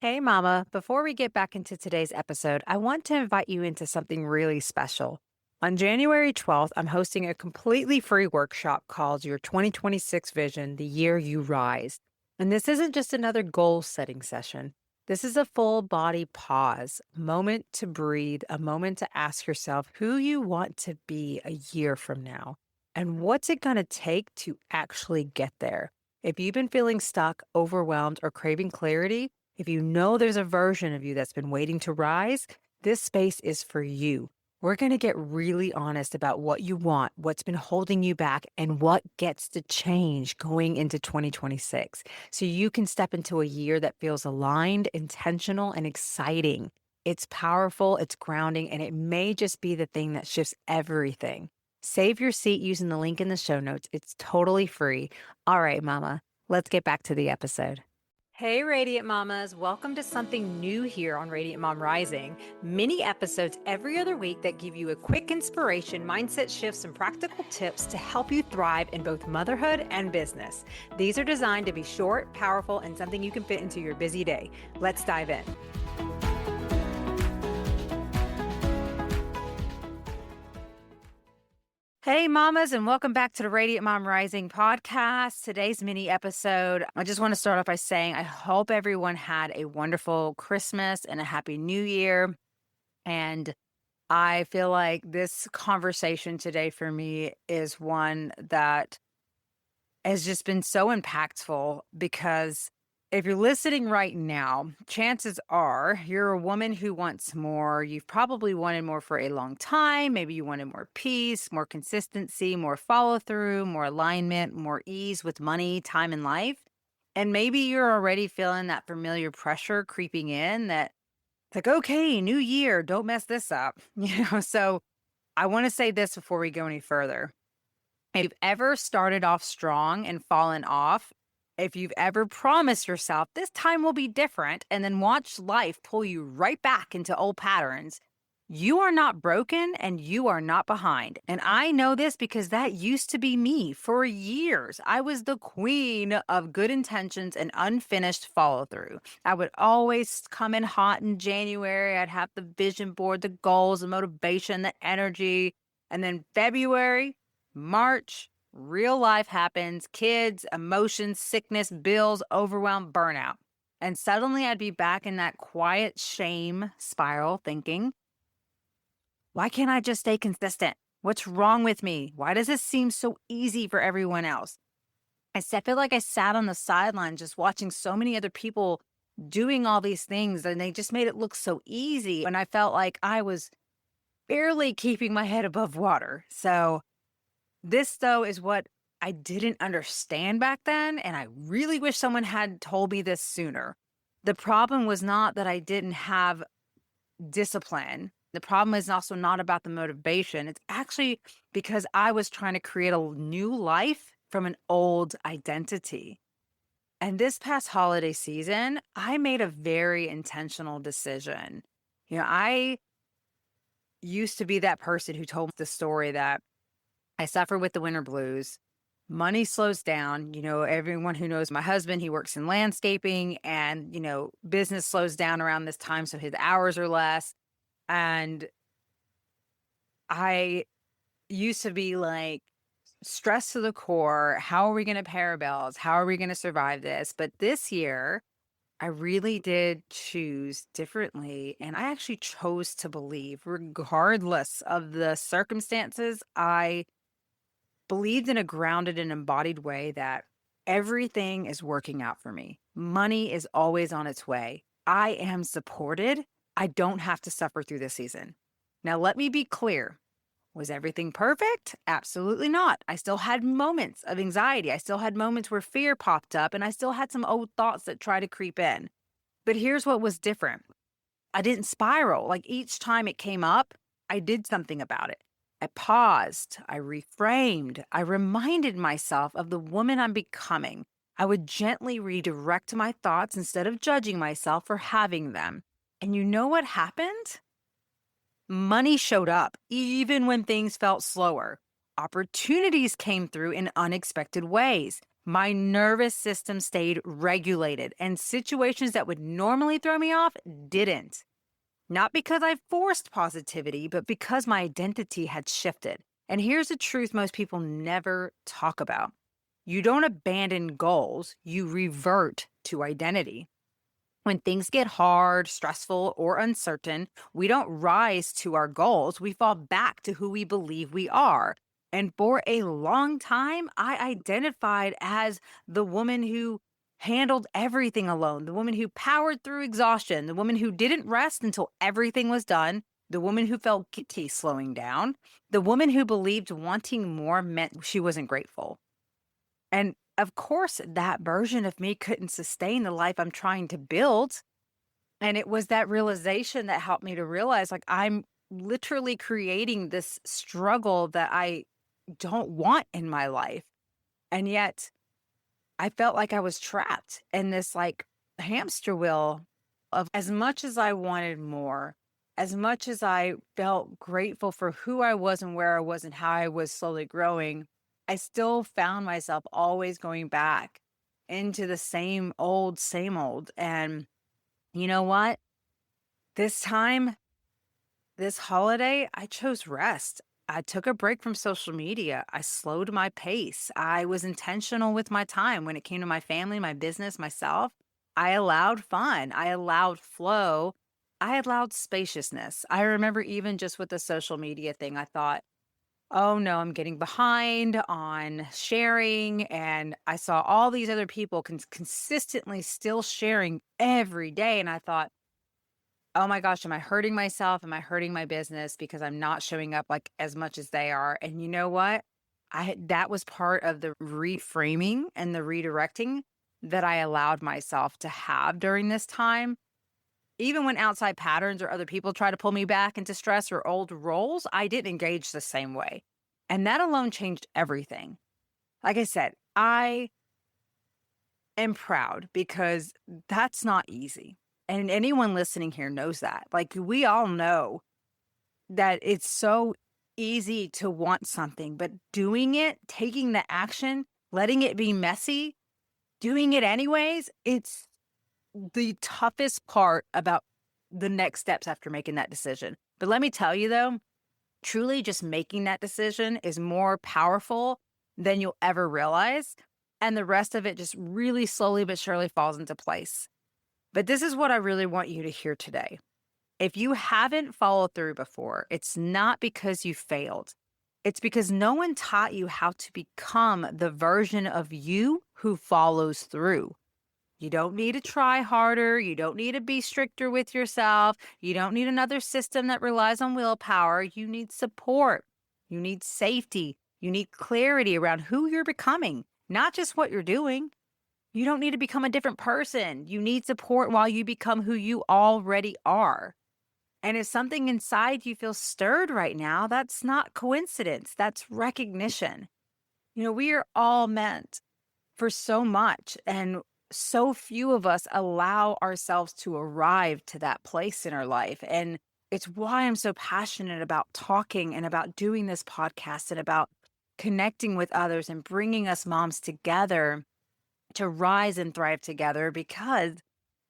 Hey, Mama. Before we get back into today's episode, I want to invite you into something really special. On January 12th, I'm hosting a completely free workshop called Your 2026 Vision, the Year You Rise. And this isn't just another goal setting session. This is a full body pause, a moment to breathe, a moment to ask yourself who you want to be a year from now. And what's it going to take to actually get there? If you've been feeling stuck, overwhelmed, or craving clarity, if you know there's a version of you that's been waiting to rise, this space is for you. We're going to get really honest about what you want, what's been holding you back, and what gets to change going into 2026. So you can step into a year that feels aligned, intentional, and exciting. It's powerful, it's grounding, and it may just be the thing that shifts everything. Save your seat using the link in the show notes. It's totally free. All right, Mama, let's get back to the episode. Hey, Radiant Mamas. Welcome to something new here on Radiant Mom Rising. Mini episodes every other week that give you a quick inspiration, mindset shifts, and practical tips to help you thrive in both motherhood and business. These are designed to be short, powerful, and something you can fit into your busy day. Let's dive in. Hey, mamas, and welcome back to the Radiant Mom Rising podcast. Today's mini episode, I just want to start off by saying I hope everyone had a wonderful Christmas and a happy new year. And I feel like this conversation today for me is one that has just been so impactful because if you're listening right now, chances are you're a woman who wants more. You've probably wanted more for a long time. Maybe you wanted more peace, more consistency, more follow through, more alignment, more ease with money, time, and life. And maybe you're already feeling that familiar pressure creeping in that it's like, okay, new year, don't mess this up. So I want to say this before we go any further. If you've ever started off strong and fallen off, if you've ever promised yourself this time will be different and then watched life pull you right back into old patterns, you are not broken and you are not behind. And I know this because that used to be me for years. I was the queen of good intentions and unfinished follow through. I would always come in hot in January. I'd have the vision board, the goals, the motivation, the energy. And then February, March, real life happens, kids, emotions, sickness, bills, overwhelm, burnout. And suddenly I'd be back in that quiet shame spiral thinking, why can't I just stay consistent? What's wrong with me? Why does this seem so easy for everyone else? Feel like I sat on the sideline just watching so many other people doing all these things and they just made it look so easy. And I felt like I was barely keeping my head above water. So this, though, is what I didn't understand back then, and I really wish someone had told me this sooner. The problem was not that I didn't have discipline. The problem is also not about the motivation. It's actually because I was trying to create a new life from an old identity. And this past holiday season, I made a very intentional decision. I used to be that person who told the story that I suffer with the winter blues. Money slows down. Everyone who knows my husband, he works in landscaping and, business slows down around this time. So his hours are less. And I used to be like stressed to the core. How are we going to pay our bills? How are we going to survive this? But this year, I really did choose differently. And I actually chose to believe, regardless of the circumstances, I believed in a grounded and embodied way that everything is working out for me. Money is always on its way. I am supported. I don't have to suffer through this season. Now, let me be clear. Was everything perfect? Absolutely not. I still had moments of anxiety. I still had moments where fear popped up, and I still had some old thoughts that try to creep in. But here's what was different. I didn't spiral. Like each time it came up, I did something about it. I paused, I reframed, I reminded myself of the woman I'm becoming. I would gently redirect my thoughts instead of judging myself for having them. And you know what happened? Money showed up, even when things felt slower. Opportunities came through in unexpected ways. My nervous system stayed regulated, and situations that would normally throw me off didn't. Not because I forced positivity, but because my identity had shifted. And here's the truth most people never talk about: you don't abandon goals, you revert to identity. When things get hard, stressful, or uncertain, we don't rise to our goals. We fall back to who we believe we are. And for a long time, I identified as the woman who handled everything alone, the woman who powered through exhaustion, the woman who didn't rest until everything was done, the woman who felt guilty slowing down, the woman who believed wanting more meant she wasn't grateful. And of course, that version of me couldn't sustain the life I'm trying to build. And it was that realization that helped me to realize, like, I'm literally creating this struggle that I don't want in my life. And yet I felt like I was trapped in this like hamster wheel of as much as I wanted more, as much as I felt grateful for who I was and where I was and how I was slowly growing, I still found myself always going back into the same old, same old. And you know what? This time, this holiday, I chose rest. I took a break from social media. I slowed my pace. I was intentional with my time when it came to my family, my business, myself. I allowed fun. I allowed flow. I allowed spaciousness. I remember even just with the social media thing, I thought, oh no, I'm getting behind on sharing. And I saw all these other people consistently still sharing every day. And I thought, oh my gosh, am I hurting myself? Am I hurting my business because I'm not showing up like as much as they are? And you know what? That was part of the reframing and the redirecting that I allowed myself to have during this time. Even when outside patterns or other people try to pull me back into stress or old roles, I didn't engage the same way. And that alone changed everything. Like I said, I am proud because that's not easy. And anyone listening here knows that. Like, we all know that it's so easy to want something, but doing it, taking the action, letting it be messy, doing it anyways, it's the toughest part about the next steps after making that decision. But let me tell you though, truly just making that decision is more powerful than you'll ever realize. And the rest of it just really slowly but surely falls into place. But this is what I really want you to hear today. If you haven't followed through before, it's not because you failed. It's because no one taught you how to become the version of you who follows through. You don't need to try harder. You don't need to be stricter with yourself. You don't need another system that relies on willpower. You need support. You need safety. You need clarity around who you're becoming, not just what you're doing. You don't need to become a different person. You need support while you become who you already are. And if something inside you feels stirred right now, that's not coincidence. That's recognition. We are all meant for so much, and so few of us allow ourselves to arrive to that place in our life. And it's why I'm so passionate about talking and about doing this podcast and about connecting with others and bringing us moms together to rise and thrive together, because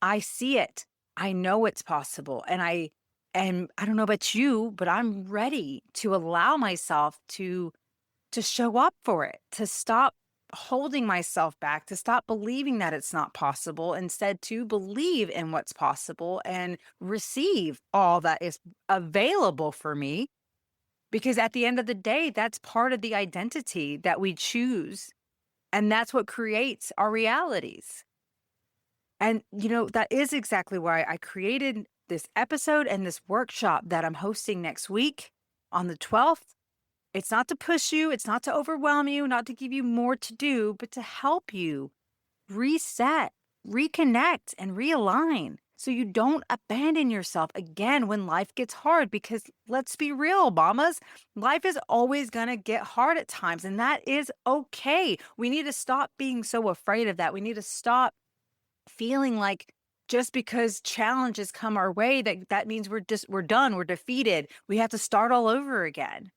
I see it. I know it's possible. And I don't know about you, but I'm ready to allow myself to show up for it, to stop holding myself back, to stop believing that it's not possible, instead to believe in what's possible and receive all that is available for me. Because at the end of the day, that's part of the identity that we choose. And that's what creates our realities. And, that is exactly why I created this episode and this workshop that I'm hosting next week on the 12th. It's not to push you. It's not to overwhelm you, not to give you more to do, but to help you reset, reconnect, and realign so you don't abandon yourself again when life gets hard. Because let's be real, mamas, life is always going to get hard at times, and that is okay. We need to stop being so afraid of that. We need to stop feeling like just because challenges come our way, that means we're done, we're defeated, we have to start all over again.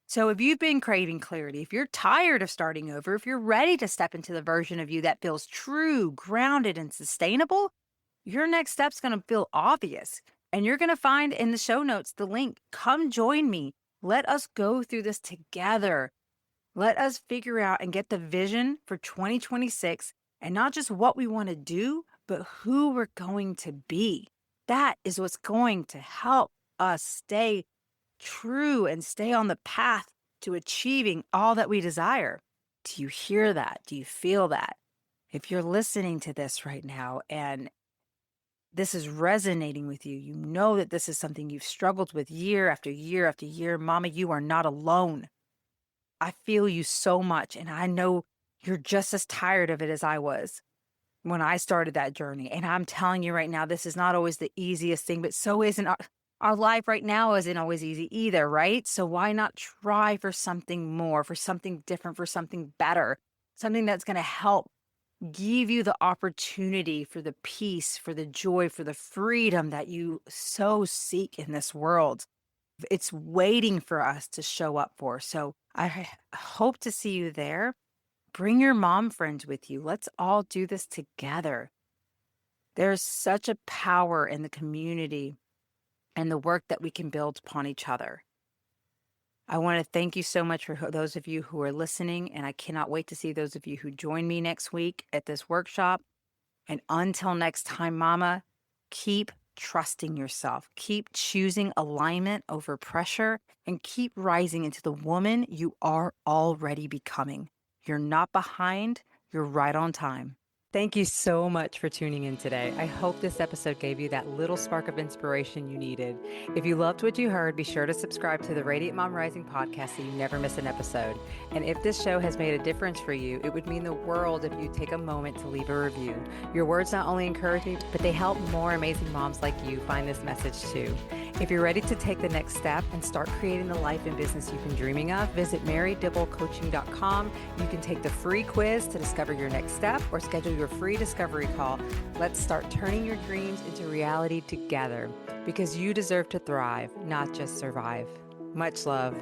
So if you've been craving clarity, if you're tired of starting over, if you're ready to step into the version of you that feels true, grounded, and sustainable, your next step's going to feel obvious. And you're going to find in the show notes the link. Come join me. Let us go through this together. Let us figure out and get the vision for 2026 and not just what we want to do, but who we're going to be. That is what's going to help us stay true and stay on the path to achieving all that we desire. Do you hear that? Do you feel that? If you're listening to this right now and this is resonating with you, you know that this is something you've struggled with year after year after year. Mama, you are not alone. I feel you so much. And I know you're just as tired of it as I was when I started that journey. And I'm telling you right now, this is not always the easiest thing, but so isn't our life right now isn't always easy either, right? So why not try for something more, for something different, for something better, something that's going to help give you the opportunity for the peace, for the joy, for the freedom that you so seek in this world. It's waiting for us to show up for. So hope to see you there. Bring your mom friends with you. Let's all do this together. There's such a power in the community and the work that we can build upon each other. I want to thank you so much for those of you who are listening, and I cannot wait to see those of you who join me next week at this workshop. And until next time, Mama, keep trusting yourself. Keep choosing alignment over pressure and keep rising into the woman you are already becoming. You're not behind, you're right on time. Thank you so much for tuning in today. I hope this episode gave you that little spark of inspiration you needed. If you loved what you heard, be sure to subscribe to the Radiant Mom Rising podcast so you never miss an episode. And if this show has made a difference for you, it would mean the world if you take a moment to leave a review. Your words not only encourage me, but they help more amazing moms like you find this message too. If you're ready to take the next step and start creating the life and business you've been dreaming of, visit marydibblecoaching.com. You can take the free quiz to discover your next step or schedule your free discovery call. Let's start turning your dreams into reality together because you deserve to thrive, not just survive. Much love.